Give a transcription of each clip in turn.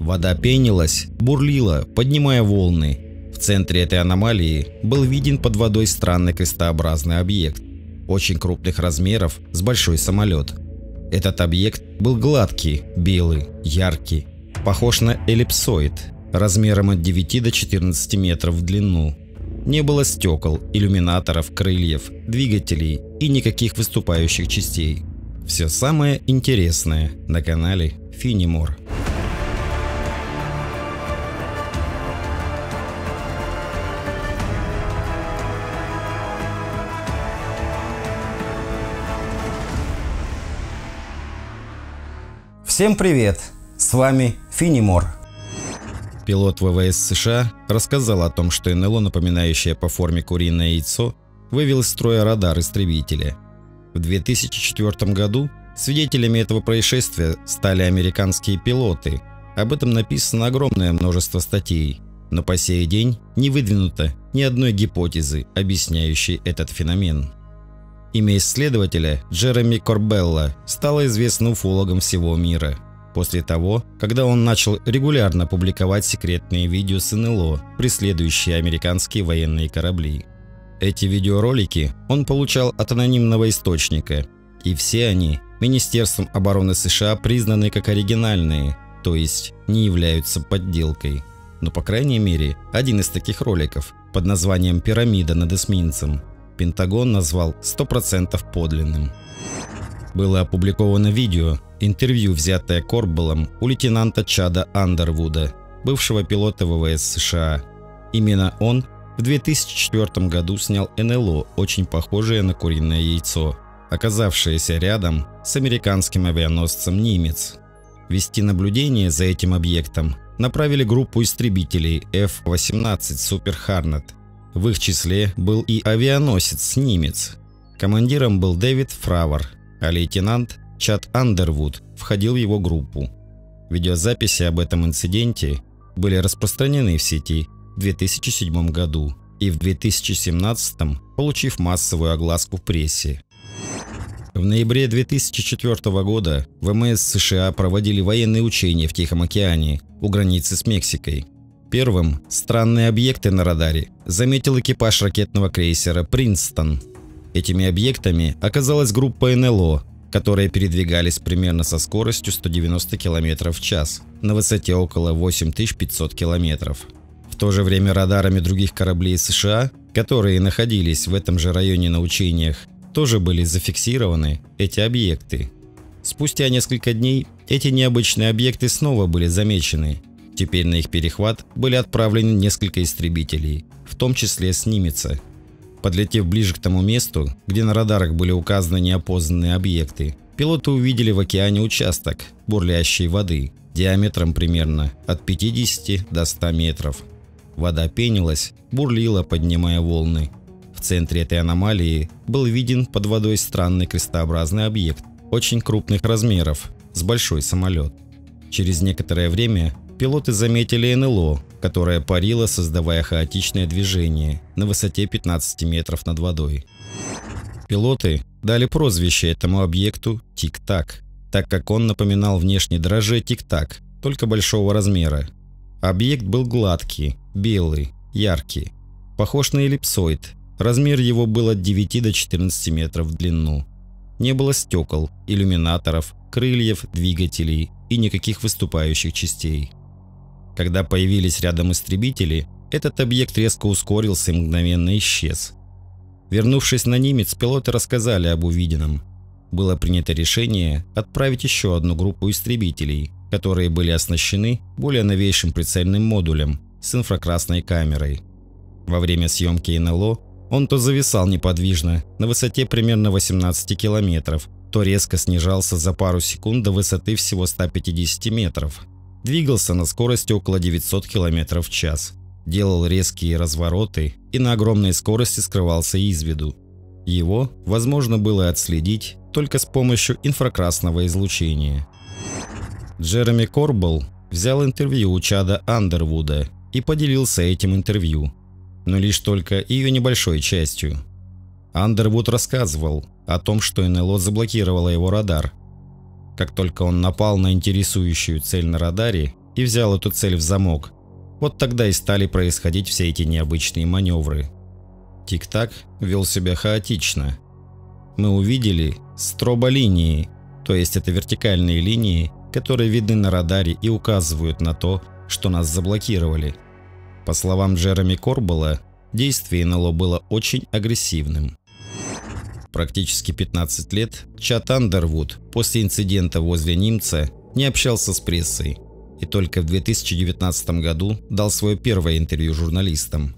Вода пенилась, бурлила, поднимая волны. В центре этой аномалии был виден под водой странный крестообразный объект, очень крупных размеров, с большой самолет. Этот объект был гладкий, белый, яркий, похож на эллипсоид, размером от 9 до 14 метров в длину. Не было стекол, иллюминаторов, крыльев, двигателей и никаких выступающих частей. Все самое интересное на канале Finimore. Всем привет! С вами Finimore. Пилот ВВС США рассказал о том, что НЛО, напоминающее по форме куриное яйцо, вывел из строя радар истребителя. В 2004 году свидетелями этого происшествия стали американские пилоты. Об этом написано огромное множество статей, но по сей день не выдвинуто ни одной гипотезы, объясняющей этот феномен. Имя исследователя Джереми Корбелла стало известным уфологам всего мира после того, когда он начал регулярно публиковать секретные видео с НЛО, преследующие американские военные корабли. Эти видеоролики он получал от анонимного источника, и все они Министерством обороны США признаны как оригинальные, то есть не являются подделкой. Но по крайней мере один из таких роликов под названием «Пирамида над эсминцем» Пентагон назвал 100% подлинным. Было опубликовано видео, интервью, взятое Корбеллом у лейтенанта Чада Андервуда, бывшего пилота ВВС США. Именно он в 2004 году снял НЛО, очень похожее на куриное яйцо, оказавшееся рядом с американским авианосцем «Нимец». Вести наблюдение за этим объектом направили группу истребителей F-18 Super Hornet. В их числе был и авианосец «Нимец». Командиром был Дэвид Фравор, а лейтенант Чад Андервуд входил в его группу. Видеозаписи об этом инциденте были распространены в сети в 2007 году и в 2017, получив массовую огласку в прессе. В ноябре 2004 года ВМС США проводили военные учения в Тихом океане у границы с Мексикой. Первым странные объекты на радаре заметил экипаж ракетного крейсера «Принстон». Этими объектами оказалась группа НЛО, которые передвигались примерно со скоростью 190 км в час на высоте около 8500 км. В то же время радарами других кораблей США, которые находились в этом же районе на учениях, тоже были зафиксированы эти объекты. Спустя несколько дней эти необычные объекты снова были замечены. Теперь на их перехват были отправлены несколько истребителей, в том числе с «Нимеца». Подлетев ближе к тому месту, где на радарах были указаны неопознанные объекты, пилоты увидели в океане участок бурлящей воды диаметром примерно от 50 до 100 метров. Вода пенилась, бурлила, поднимая волны. В центре этой аномалии был виден под водой странный крестообразный объект очень крупных размеров, с большой самолет. Через некоторое время пилоты заметили НЛО, которое парило, создавая хаотичное движение на высоте 15 метров над водой. Пилоты дали прозвище этому объекту «Тик-так», так как он напоминал внешне дрожжи Тик-так, только большого размера. Объект был гладкий, белый, яркий, похож на эллипсоид. Размер его был от 9 до 14 метров в длину. Не было стекол, иллюминаторов, крыльев, двигателей и никаких выступающих частей. Когда появились рядом истребители, этот объект резко ускорился и мгновенно исчез. Вернувшись на «Нимец», пилоты рассказали об увиденном. Было принято решение отправить еще одну группу истребителей, которые были оснащены более новейшим прицельным модулем с инфракрасной камерой. Во время съемки НЛО он то зависал неподвижно на высоте примерно 18 километров, то резко снижался за пару секунд до высоты всего 150 метров. Двигался на скорости около 900 км в час, делал резкие развороты и на огромной скорости скрывался из виду. Его возможно было отследить только с помощью инфракрасного излучения. Джереми Корбелл взял интервью у Чада Андервуда и поделился этим интервью, но лишь только ее небольшой частью. Андервуд рассказывал о том, что НЛО заблокировало его радар. Как только он напал на интересующую цель на радаре, и взял эту цель в замок, вот тогда и стали происходить все эти необычные маневры. Тик-так вел себя хаотично. Мы увидели строболинии, то есть это вертикальные линии, которые видны на радаре и указывают на то, что нас заблокировали. По словам Джереми Корбелла, действие НЛО было очень агрессивным. Практически 15 лет Чад Андервуд после инцидента возле Нимца не общался с прессой и только в 2019 году дал свое первое интервью журналистам.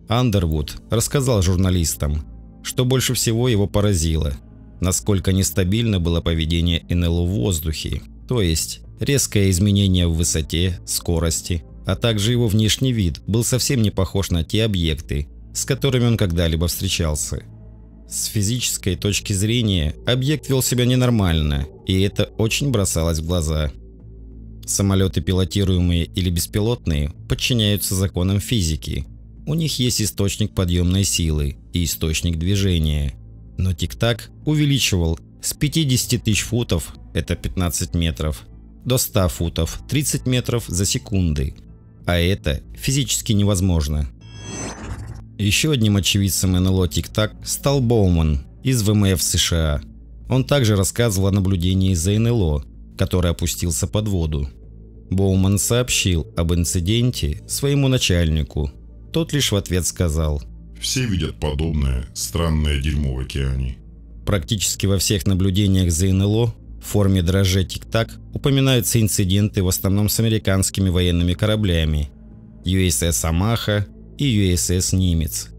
Андервуд рассказал журналистам, что больше всего его поразило, насколько нестабильно было поведение НЛО в воздухе, то есть резкое изменение в высоте, скорости, а также его внешний вид был совсем не похож на те объекты, с которыми он когда-либо встречался. С физической точки зрения объект вел себя ненормально, и это очень бросалось в глаза. Самолеты, пилотируемые или беспилотные, подчиняются законам физики. У них есть источник подъемной силы и источник движения. Но Тик-так увеличивал с 50 тысяч футов, это 15 метров, до 100 футов, 30 метров за секунды. А это физически невозможно. Еще одним очевидцем НЛО Тик-так стал Боуман из ВМФ США. Он также рассказывал о наблюдении за НЛО, который опустился под воду. Боуман сообщил об инциденте своему начальнику. Тот лишь в ответ сказал: «Все видят подобное странное дерьмо в океане». Практически во всех наблюдениях за НЛО в форме дрожжа Тик-так упоминаются инциденты в основном с американскими военными кораблями USS Амаха и USS Нимец.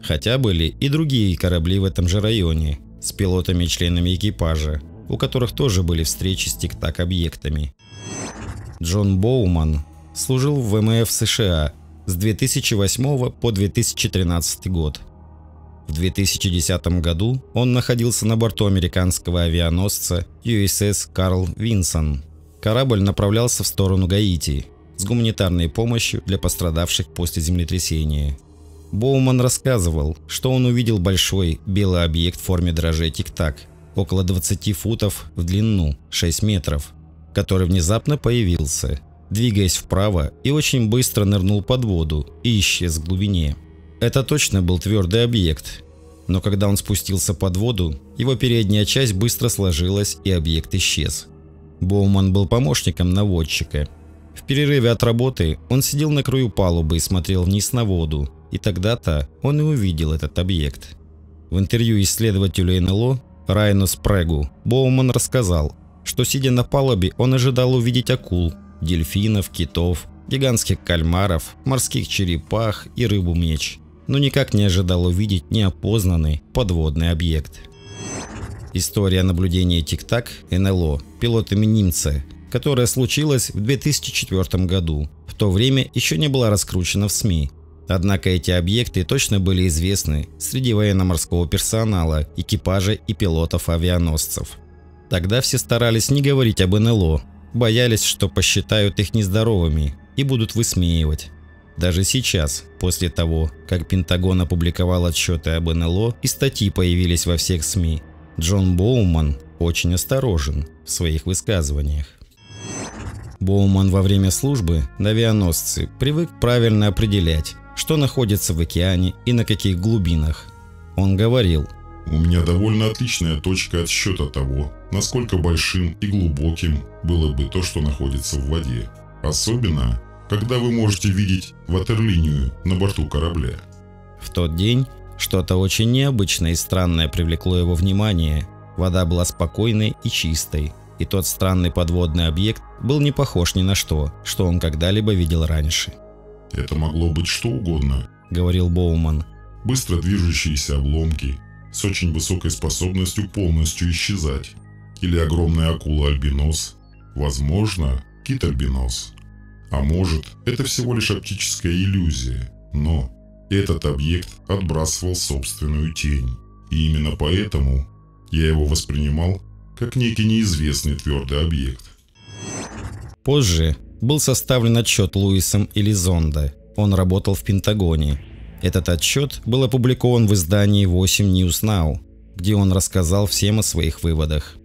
Хотя были и другие корабли в этом же районе с пилотами и членами экипажа, у которых тоже были встречи с Тик-так объектами. Джон Боуман служил в ВМФ США с 2008 по 2013 год. В 2010 году он находился на борту американского авианосца USS Карл Винсон. Корабль направлялся в сторону Гаити с гуманитарной помощью для пострадавших после землетрясения. Боуман рассказывал, что он увидел большой белый объект в форме дрожжей Тик-так, около 20 футов в длину, 6 метров, который внезапно появился, двигаясь вправо, и очень быстро нырнул под воду и исчез в глубине. Это точно был твердый объект, но когда он спустился под воду, его передняя часть быстро сложилась и объект исчез. Боуман был помощником наводчика. В перерыве от работы он сидел на краю палубы и смотрел вниз на воду, и тогда-то он и увидел этот объект. В интервью исследователю НЛО Райану Спрэгу Боуман рассказал, что сидя на палубе он ожидал увидеть акул, дельфинов, китов, гигантских кальмаров, морских черепах и рыбу-меч, но никак не ожидал увидеть неопознанный подводный объект. История наблюдения Тик-так НЛО пилотами Нимца, которая случилась в 2004 году, в то время еще не была раскручена в СМИ. Однако эти объекты точно были известны среди военно-морского персонала, экипажа и пилотов авианосцев. Тогда все старались не говорить об НЛО, боялись, что посчитают их нездоровыми и будут высмеивать. Даже сейчас, после того, как Пентагон опубликовал отчеты об НЛО и статьи появились во всех СМИ, Джон Боуман очень осторожен в своих высказываниях. Боуман во время службы на авианосце привык правильно определять, что находится в океане и на каких глубинах. Он говорил: «У меня довольно отличная точка отсчета того, насколько большим и глубоким было бы то, что находится в воде. Особенно, когда вы можете видеть ватерлинию на борту корабля». В тот день что-то очень необычное и странное привлекло его внимание. Вода была спокойной и чистой, и тот странный подводный объект был не похож ни на что, что он когда-либо видел раньше. «Это могло быть что угодно», — говорил Боуман. «Быстро движущиеся обломки с очень высокой способностью полностью исчезать. Или огромная акула-альбинос. Возможно, кит-альбинос. А может, это всего лишь оптическая иллюзия. Но этот объект отбрасывал собственную тень. И именно поэтому я его воспринимал как некий неизвестный твердый объект». Позже был составлен отчет Луисом Элизондо. Он работал в Пентагоне. Этот отчет был опубликован в издании 8 News Now, где он рассказал всем о своих выводах.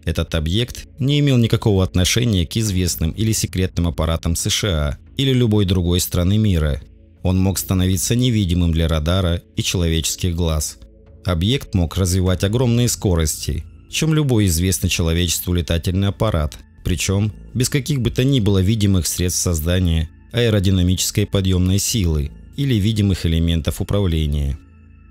Этот объект не имел никакого отношения к известным или секретным аппаратам США или любой другой страны мира. Он мог становиться невидимым для радара и человеческих глаз. Объект мог развивать огромные скорости, чем любой известный человечеству летательный аппарат, причем без каких бы то ни было видимых средств создания аэродинамической подъемной силы или видимых элементов управления.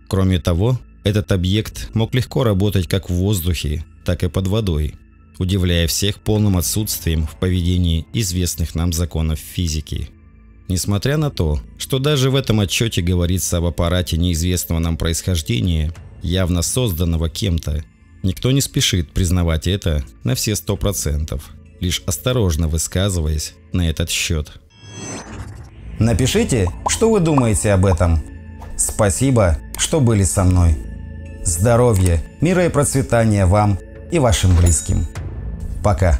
Кроме того, этот объект мог легко работать как в воздухе, так и под водой, удивляя всех полным отсутствием в поведении известных нам законов физики. Несмотря на то, что даже в этом отчете говорится об аппарате неизвестного нам происхождения, явно созданного кем-то, никто не спешит признавать это на все 100%, лишь осторожно высказываясь на этот счет. Напишите, что вы думаете об этом. Спасибо, что были со мной. Здоровья, мира и процветания вам и вашим близким. Пока.